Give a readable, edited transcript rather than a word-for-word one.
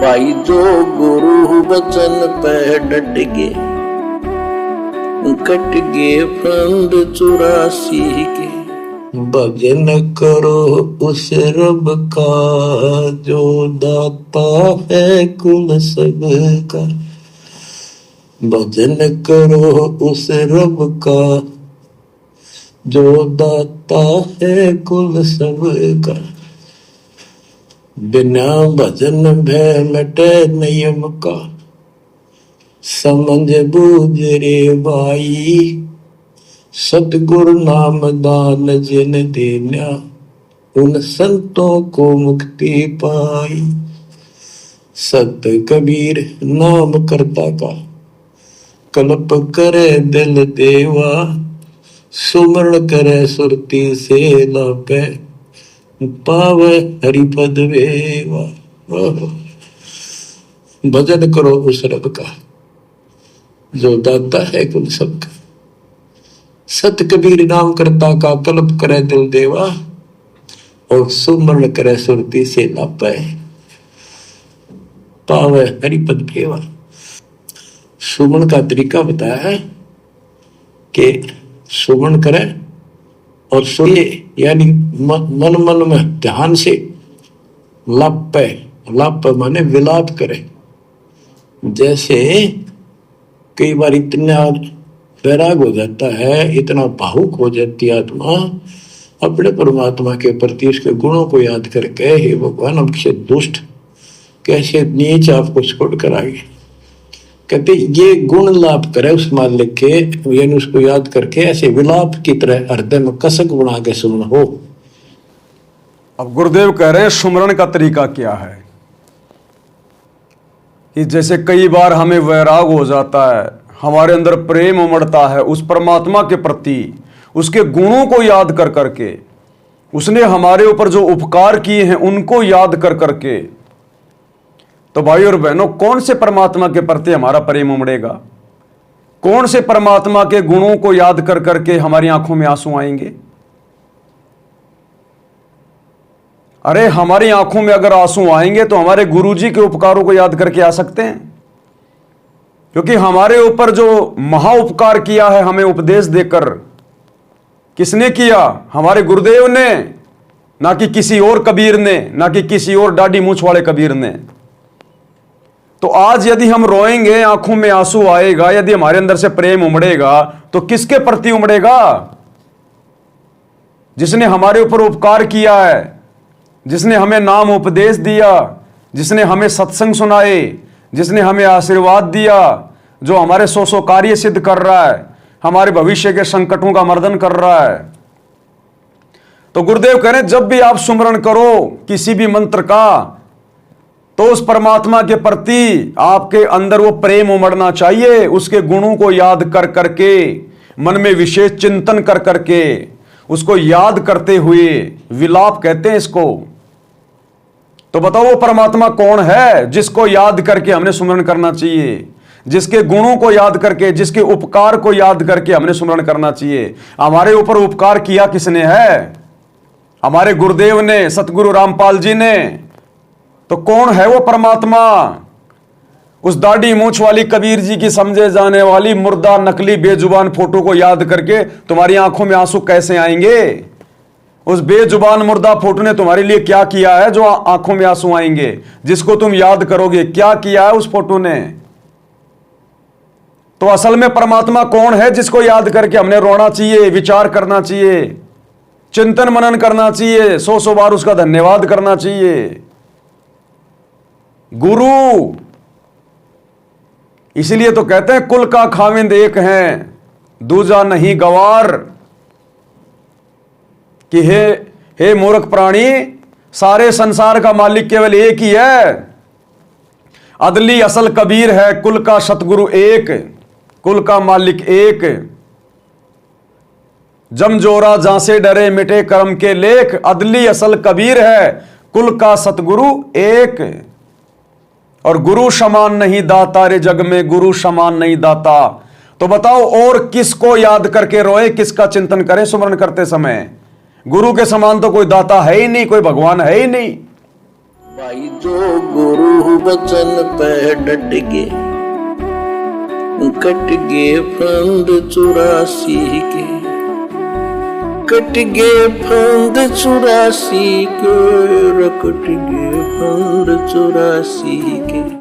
भाई जो गुरु वचन पे डट गे, कट गे फंद 84 के। भजन करो उस रब का जो दाता है कुल सबका। भजन करो उस रब का जो दाता है कुल सबका। बिना भजन भय मिटे नियम का, समझ बूझ रे भाई। सतगुरु नाम दान जिन देना, उन संतों को मुक्ति पाई। सत कबीर नाम करता का, कल्प करे दिल देवा। सुमरण करे सुरती से लापे, पावे हरिपद वेवा। भजन करो उस रब का जो दाता है कुल सबका। सत कबीर नाम करता का, कल्प करे दिल देवा। और सुमरण करे सुरती से लापे, पावे हरिपद वेवा। सुमन का तरीका बताया है कि सुमन करे और सुने, यानी मन मन में ध्यान से लापे। लाप माने विलाप करे। जैसे कई बार इतना वैराग हो जाता है, इतना भावुक हो जाती है आत्मा अपने परमात्मा के प्रति, उसके गुणों को याद करके, हे भगवान हम कैसे दुष्ट, कैसे नीच आपको छोड़ कर आगे। कहते ये गुण लाप करे उस मालिक के, यानी उसको याद करके ऐसे विलाप की तरह हृदय में कसक बना के सुन हो। अब गुरुदेव कह रहे हैं सुमरण का तरीका क्या है कि जैसे कई बार हमें वैराग हो जाता है, हमारे अंदर प्रेम उमड़ता है उस परमात्मा के प्रति, उसके गुणों को याद कर करके, उसने हमारे ऊपर जो उपकार किए हैं उनको याद कर करके। तो भाई और बहनों, कौन से परमात्मा के प्रति हमारा प्रेम उमड़ेगा? कौन से परमात्मा के गुणों को याद कर करके हमारी आंखों में आंसू आएंगे? अरे हमारी आंखों में अगर आंसू आएंगे तो हमारे गुरुजी के उपकारों को याद करके आ सकते हैं, क्योंकि हमारे ऊपर जो महा उपकार किया है हमें उपदेश देकर, किसने किया? हमारे गुरुदेव ने, ना कि किसी और कबीर ने, ना कि किसी और दाढ़ी मूंछ वाले कबीर ने। तो आज यदि हम रोएंगे, आंखों में आंसू आएगा, यदि हमारे अंदर से प्रेम उमड़ेगा, तो किसके प्रति उमड़ेगा? जिसने हमारे ऊपर उपकार किया है, जिसने हमें नाम उपदेश दिया, जिसने हमें सत्संग सुनाए, जिसने हमें आशीर्वाद दिया, जो हमारे सौ कार्य सिद्ध कर रहा है, हमारे भविष्य के संकटों का मर्दन कर रहा है। तो गुरुदेव कह रहे हैं जब भी आप सुमरण करो किसी भी मंत्र का, तो उस परमात्मा के प्रति आपके अंदर वो प्रेम उमड़ना चाहिए। उसके गुणों को याद कर करके, मन में विशेष चिंतन कर करके, उसको याद करते हुए, विलाप कहते हैं इसको। तो बताओ वो परमात्मा कौन है जिसको याद करके हमने सुमरण करना चाहिए, जिसके गुणों को याद करके, जिसके उपकार को याद करके हमने सुमरण करना चाहिए। हमारे ऊपर उपकार किया किसने है? हमारे गुरुदेव ने, सतगुरु रामपाल जी ने। तो कौन है वो परमात्मा? उस दाढ़ी मूंछ वाली कबीर जी की समझे जाने वाली मुर्दा नकली बेजुबान फोटो को याद करके तुम्हारी आंखों में आंसू कैसे आएंगे? उस बेजुबान मुर्दा फोटो ने तुम्हारे लिए क्या किया है जो आंखों में आंसू आएंगे? जिसको तुम याद करोगे, क्या किया है उस फोटो ने? तो असल में परमात्मा कौन है जिसको याद करके हमने रोना चाहिए, विचार करना चाहिए, चिंतन मनन करना चाहिए, 100 बार उसका धन्यवाद करना चाहिए? गुरु। इसलिए तो कहते हैं कुल का खाविंद एक है, दूजा नहीं गवार। कि हे मूर्ख प्राणी, सारे संसार का मालिक केवल एक ही है। अदली असल कबीर है, कुल का सतगुरु एक, कुल का मालिक एक। जमजोरा जहां से डरे मिटे कर्म के लेख, अदली असल कबीर है, कुल का सतगुरु एक। और गुरु समान नहीं दाता रे जग में, गुरु समान नहीं दाता। तो बताओ और किसको याद करके रोए, किसका चिंतन करें सुमरण करते समय? गुरु के समान तो कोई दाता है ही नहीं, कोई भगवान है ही नहीं। भाई जो गुरु वचन पे डट गए, कट गए फंद 84 के, कट गए फंद 84 के, कट गए फंद 84 के।